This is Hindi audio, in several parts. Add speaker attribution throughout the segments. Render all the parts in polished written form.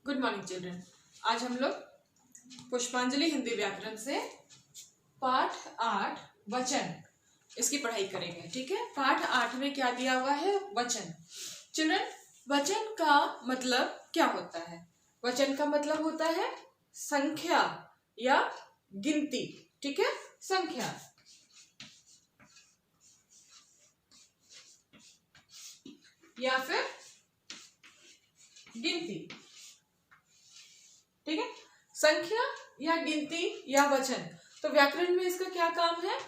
Speaker 1: Good morning children. आज हम लोग पुष्पांजलि हिंदी व्याकरण से पाठ 8 वचन इसकी पढ़ाई करेंगे। ठीक है, पाठ 8 में क्या दिया हुआ है? वचन। चिल्ड्रन, वचन का मतलब क्या होता है? वचन का मतलब होता है संख्या या गिनती। ठीक है, संख्या या फिर गिनती। ठीक है, संख्या या गिनती या वचन। तो व्याकरण में इसका क्या काम है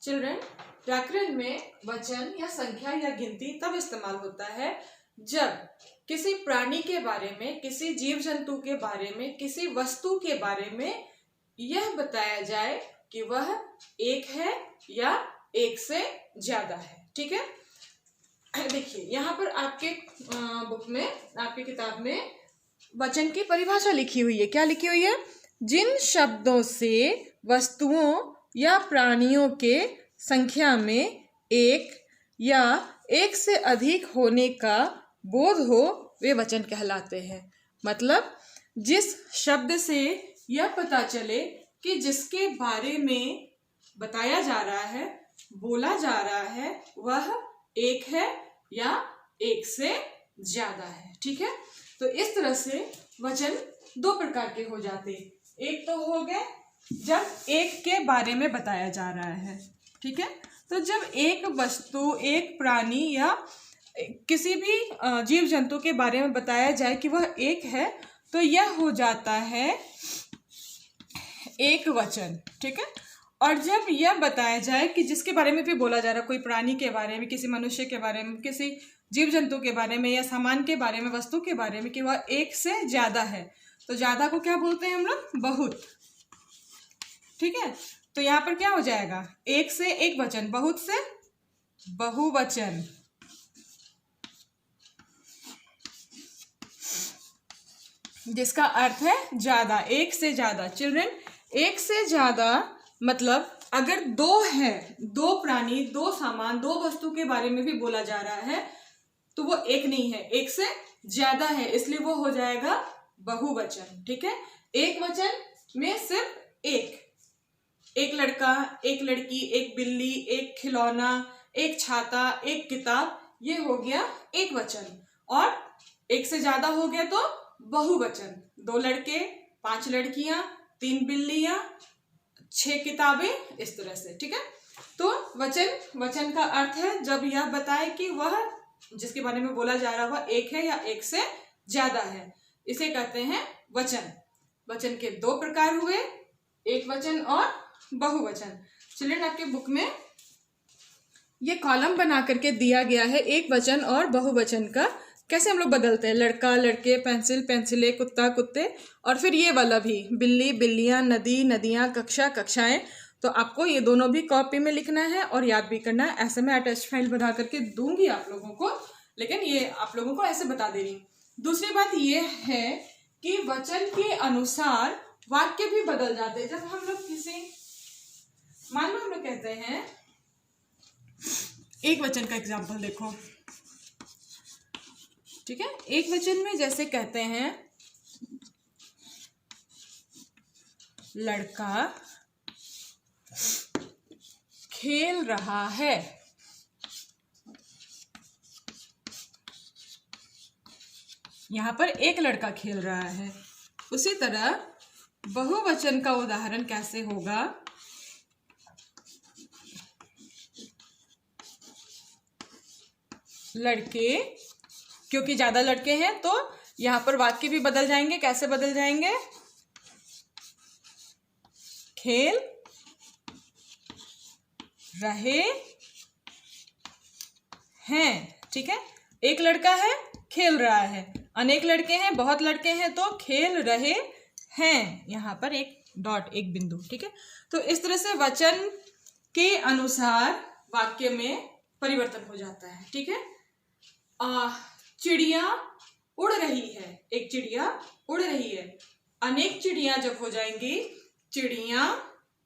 Speaker 1: चिल्ड्रन? व्याकरण में वचन या संख्या या गिनती तब इस्तेमाल होता है जब किसी प्राणी के बारे में, किसी जीव जंतु के बारे में, किसी वस्तु के बारे में यह बताया जाए कि वह एक है या एक से ज्यादा है। ठीक है, देखिए यहाँ पर आपके बुक में, आपकी किताब में वचन की परिभाषा लिखी हुई है। क्या लिखी हुई है? जिन शब्दों से वस्तुओं या प्राणियों के संख्या में एक या एक से अधिक होने का बोध हो, वे वचन कहलाते हैं। मतलब जिस शब्द से यह पता चले कि जिसके बारे में बताया जा रहा है, बोला जा रहा है, वह एक है या एक से ज्यादा है। ठीक है, तो इस तरह से वचन दो प्रकार के हो जाते हैं। एक तो हो गए जब एक के बारे में बताया जा रहा है। ठीक है, तो जब एक वस्तु, एक प्राणी या किसी भी जीव जंतु के बारे में बताया जाए कि वह एक है, तो यह हो जाता है एक वचन। ठीक है, और जब यह बताया जाए कि जिसके बारे में भी बोला जा रहा है, कोई प्राणी के बारे में, किसी मनुष्य के बारे में, किसी जीव जंतु के बारे में या सामान के बारे में, वस्तु के बारे में, कि वह एक से ज्यादा है, तो ज्यादा को क्या बोलते हैं हम लोग? बहुत। ठीक है, तो यहाँ पर क्या हो जाएगा? एक से एक वचन, बहुत से बहुवचन। जिसका अर्थ है ज्यादा, एक से ज्यादा। चिल्ड्रन, एक से ज्यादा मतलब अगर दो है, दो प्राणी, दो सामान, दो वस्तु के बारे में भी बोला जा रहा है, तो वो एक नहीं है, एक से ज्यादा है, इसलिए वो हो जाएगा बहुवचन। ठीक है, एक वचन में सिर्फ एक लड़का, एक लड़की, एक बिल्ली, एक खिलौना, एक छाता, एक किताब, ये हो गया एक वचन। और एक से ज्यादा हो गया तो बहुवचन। 2 लड़के, 5 लड़कियां, 3 बिल्लियां, 6 किताबें, इस तरह से। ठीक है, तो वचन का अर्थ है जब यह बताए कि वह जिसके बारे में बोला जा रहा है वह एक है या एक से ज्यादा है, इसे कहते हैं वचन। वचन के 2 प्रकार हुए, एक वचन और बहुवचन। चिल्ड्रन, आपके बुक में ये कॉलम बना करके दिया गया है एक वचन और बहुवचन का कैसे हम लोग बदलते हैं। लड़का, लड़के, पेंसिल, पेंसिलें, कुत्ता, कुत्ते, और फिर ये वाला भी, बिल्ली, बिल्लियां, नदी, नदियां, कक्षा, कक्षाएं। तो आपको ये दोनों भी कॉपी में लिखना है और याद भी करना है। ऐसे मैं अटैच फाइल बना करके दूंगी आप लोगों को, लेकिन ये आप लोगों को ऐसे बता दे रही हूँ। दूसरी बात ये है कि वचन के अनुसार वाक्य भी बदल जाते हैं। जब हम लोग किसी, मान लो हम लोग कहते हैं, एक वचन का एग्जाम्पल देखो। ठीक है, एक वचन में जैसे कहते हैं लड़का खेल रहा है। यहां पर एक लड़का खेल रहा है। उसी तरह बहुवचन का उदाहरण कैसे होगा? लड़के, क्योंकि ज्यादा लड़के हैं तो यहां पर वाक्य भी बदल जाएंगे। कैसे बदल जाएंगे? खेल रहे हैं। ठीक है, एक लड़का है, खेल रहा है। अनेक लड़के हैं, बहुत लड़के हैं, तो खेल रहे हैं, यहां पर एक डॉट, एक बिंदु। ठीक है, तो इस तरह से वचन के अनुसार वाक्य में परिवर्तन हो जाता है। ठीक है, चिड़िया उड़ रही है, एक चिड़िया उड़ रही है। अनेक चिड़िया जब हो जाएंगी, चिड़िया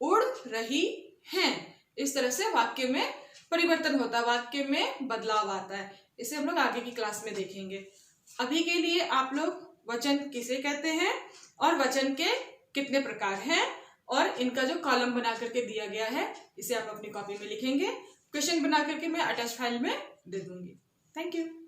Speaker 1: उड़ रही हैं। इस तरह से वाक्य में परिवर्तन होता है, वाक्य में बदलाव आता है। इसे हम लोग आगे की क्लास में देखेंगे। अभी के लिए आप लोग वचन किसे कहते हैं और वचन के कितने प्रकार हैं, और इनका जो कॉलम बना करके दिया गया है इसे आप अपनी कॉपी में लिखेंगे। क्वेश्चन बना करके मैं अटैच फाइल में दे दूंगी। Thank you.